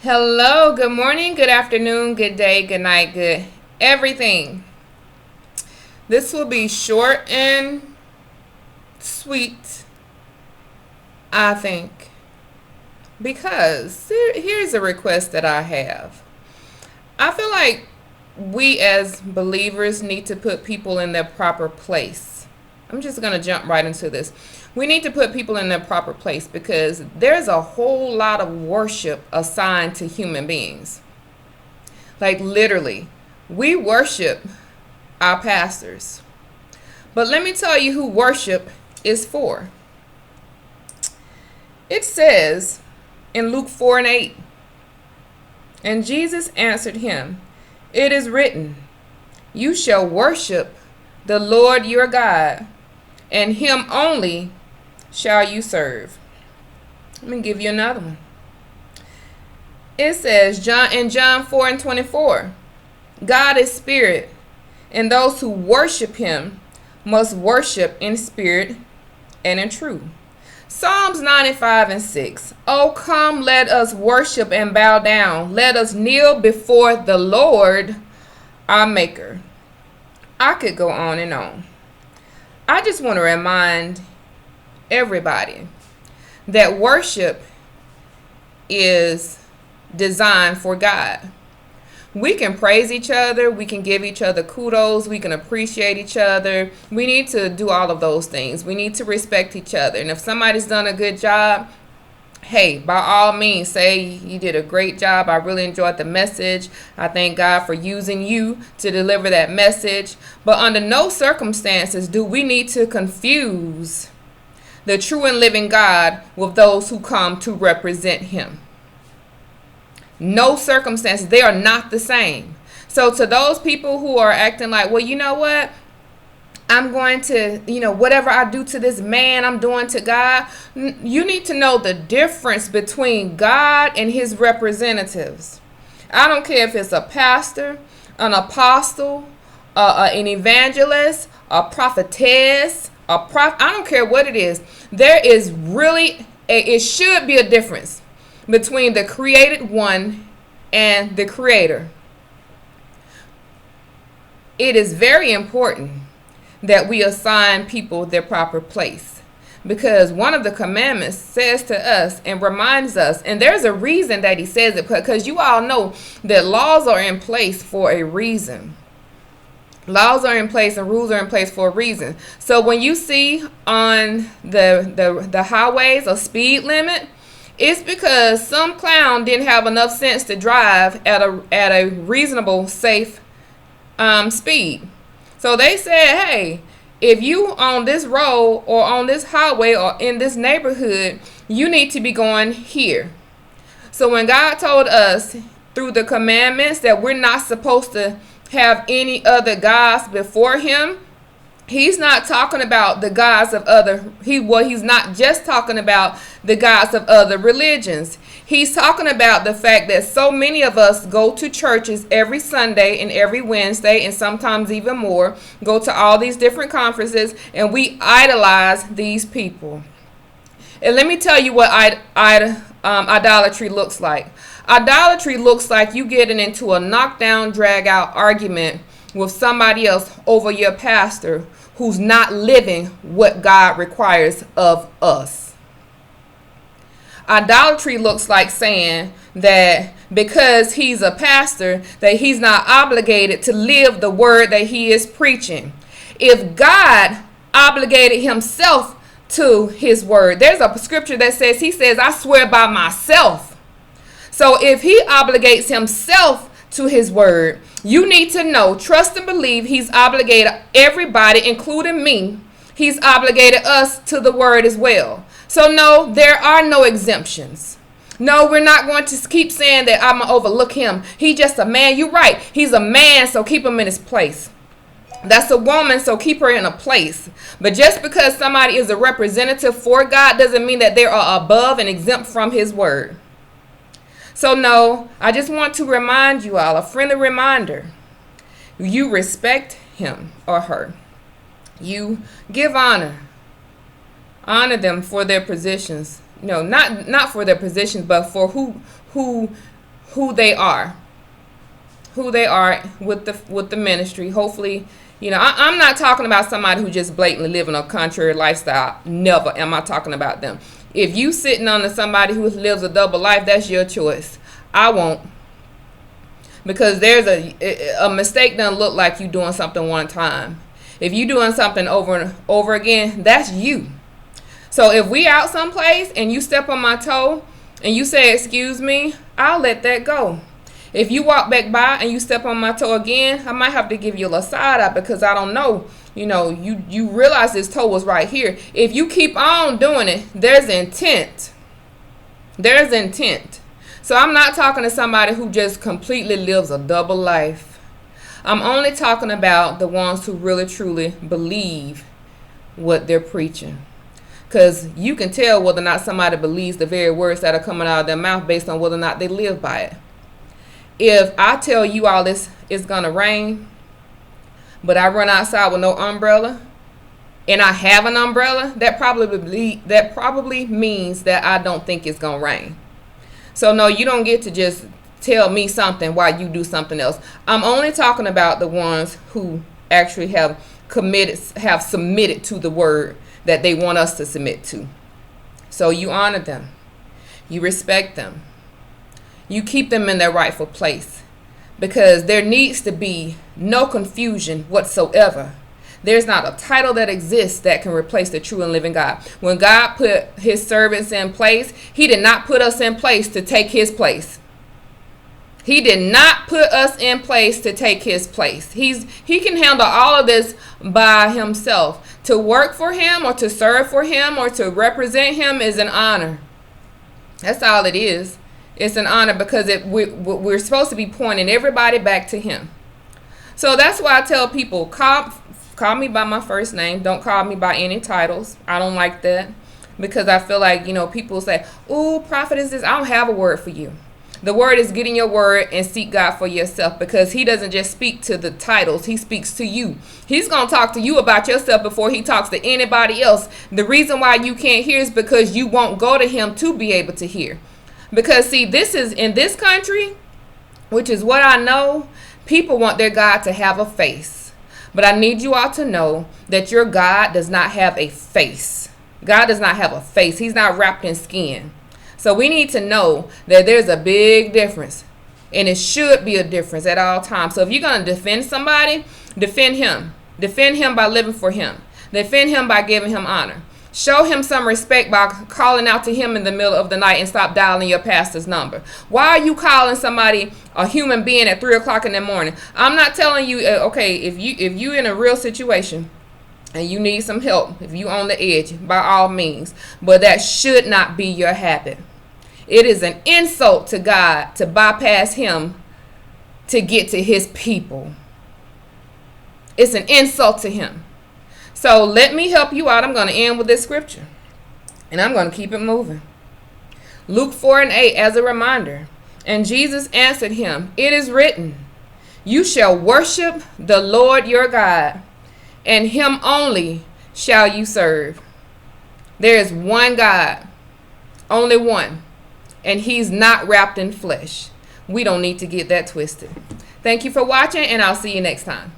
Hello, good morning, good afternoon, good day, good night, good everything. This will be short and sweet, I think, because here's a request that I have. I feel like we as believers need to put people in their proper place. I'm just going to jump right into this. We need to put people in their proper place because there's a whole lot of worship assigned to human beings. Like literally, we worship our pastors. But let me tell you who worship is for. It says in Luke 4 and 8, and Jesus answered him, "It is written, you shall worship the Lord your God, and him only shall you serve." Let me give you another one. It says in John 4 and 24, God is spirit, and those who worship him must worship in spirit and in truth. Psalms 95 and 6. Oh, come, let us worship and bow down. Let us kneel before the Lord, our Maker. I could go on and on. I just want to remind everybody that worship is designed for God. We can praise each other. We can give each other kudos. We can appreciate each other. We need to do all of those things. We need to respect each other. And if somebody's done a good job, hey, by all means, say you did a great job. I really enjoyed the message. I thank God for using you to deliver that message. But under no circumstances do we need to confuse the true and living God with those who come to represent him. No circumstances. They are not the same. So to those people who are acting like, well, you know what? I'm going to, whatever I do to this man, I'm doing to God. You need to know the difference between God and his representatives. I don't care if it's a pastor, an apostle, an evangelist, a prophetess, I don't care what it is. There is really, it should be a difference between the created one and the creator. It is very important that we assign people their proper place, because one of the commandments says to us and reminds us, and there's a reason that he says it, because you all know that laws are in place for a reason. Laws are in place and rules are in place for a reason. So when you see on the highways a speed limit, it's because some clown didn't have enough sense to drive at a reasonable, safe speed. So they said, hey, if you on this road or on this highway or in this neighborhood, you need to be going here. So when God told us through the commandments that we're not supposed to have any other gods before him, he's not talking about the gods of he's not just talking about the gods of other religions. He's talking about the fact that so many of us go to churches every Sunday and every Wednesday, and sometimes even more, go to all these different conferences, and we idolize these people. And let me tell you what idolatry looks like. Idolatry looks like you getting into a knockdown, drag out argument with somebody else over your pastor who's not living what God requires of us. Idolatry looks like saying that because he's a pastor, that he's not obligated to live the word that he is preaching. If God obligated himself to his word, there's a scripture that says, he says, I swear by myself. So if he obligates himself to his word, you need to know, trust and believe he's obligated everybody, including me. He's obligated us to the word as well. So no, there are no exemptions. No, we're not going to keep saying that I'm going to overlook him. He's just a man. You're right. He's a man, so keep him in his place. That's a woman, so keep her in a place. But just because somebody is a representative for God doesn't mean that they are above and exempt from his word. So no, I just want to remind you all, a friendly reminder. You respect him or her. You give honor. Honor them for their positions. No, not for their positions, but for who who they are. Who they are with the ministry. Hopefully, I'm not talking about somebody who just blatantly living a contrary lifestyle. Never am I talking about them. If you sitting under somebody who lives a double life, that's your choice. I won't. Because there's a mistake doesn't look like you doing something one time. If you doing something over and over again, that's you. So if we out someplace and you step on my toe and you say, excuse me, I'll let that go. If you walk back by and you step on my toe again, I might have to give you a side eye because I don't know. You realize this toe was right here. If you keep on doing it, there's intent. There's intent. So I'm not talking to somebody who just completely lives a double life. I'm only talking about the ones who really truly believe what they're preaching. Because you can tell whether or not somebody believes the very words that are coming out of their mouth based on whether or not they live by it. If I tell you all this is going to rain, but I run outside with no umbrella, and I have an umbrella, that probably means that I don't think it's going to rain. So no, you don't get to just tell me something while you do something else. I'm only talking about the ones who actually have submitted to the word that they want us to submit to. So you honor them. You respect them. You keep them in their rightful place, because there needs to be no confusion whatsoever. There's not a title that exists that can replace the true and living God. When God put his servants in place, he did not put us in place to take his place. He did not put us in place to take his place. He can handle all of this by himself. To work for him or to serve for him or to represent him is an honor. That's all it is. It's an honor because we're supposed to be pointing everybody back to him. So that's why I tell people, call me by my first name. Don't call me by any titles. I don't like that, because I feel like, people say, "Ooh, prophet is this." I don't have a word for you. The word is getting your word and seek God for yourself, because he doesn't just speak to the titles. He speaks to you. He's going to talk to you about yourself before he talks to anybody else. The reason why you can't hear is because you won't go to him to be able to hear. Because see, this is in this country, which is what I know, people want their God to have a face. But I need you all to know that your God does not have a face. God does not have a face. He's not wrapped in skin. So we need to know that there's a big difference. And it should be a difference at all times. So if you're going to defend somebody, defend him. Defend him by living for him. Defend him by giving him honor. Show him some respect by calling out to him in the middle of the night and stop dialing your pastor's number. Why are you calling somebody, a human being, at 3 o'clock in the morning? I'm not telling you, okay, if you in a real situation and you need some help, if you on the edge, by all means. But that should not be your habit. It is an insult to God to bypass him to get to his people. It's an insult to him. So let me help you out. I'm going to end with this scripture, and I'm going to keep it moving. Luke 4:8 as a reminder. And Jesus answered him, "It is written, you shall worship the Lord your God, and him only shall you serve." There is one God, only one, and he's not wrapped in flesh. We don't need to get that twisted. Thank you for watching, and I'll see you next time.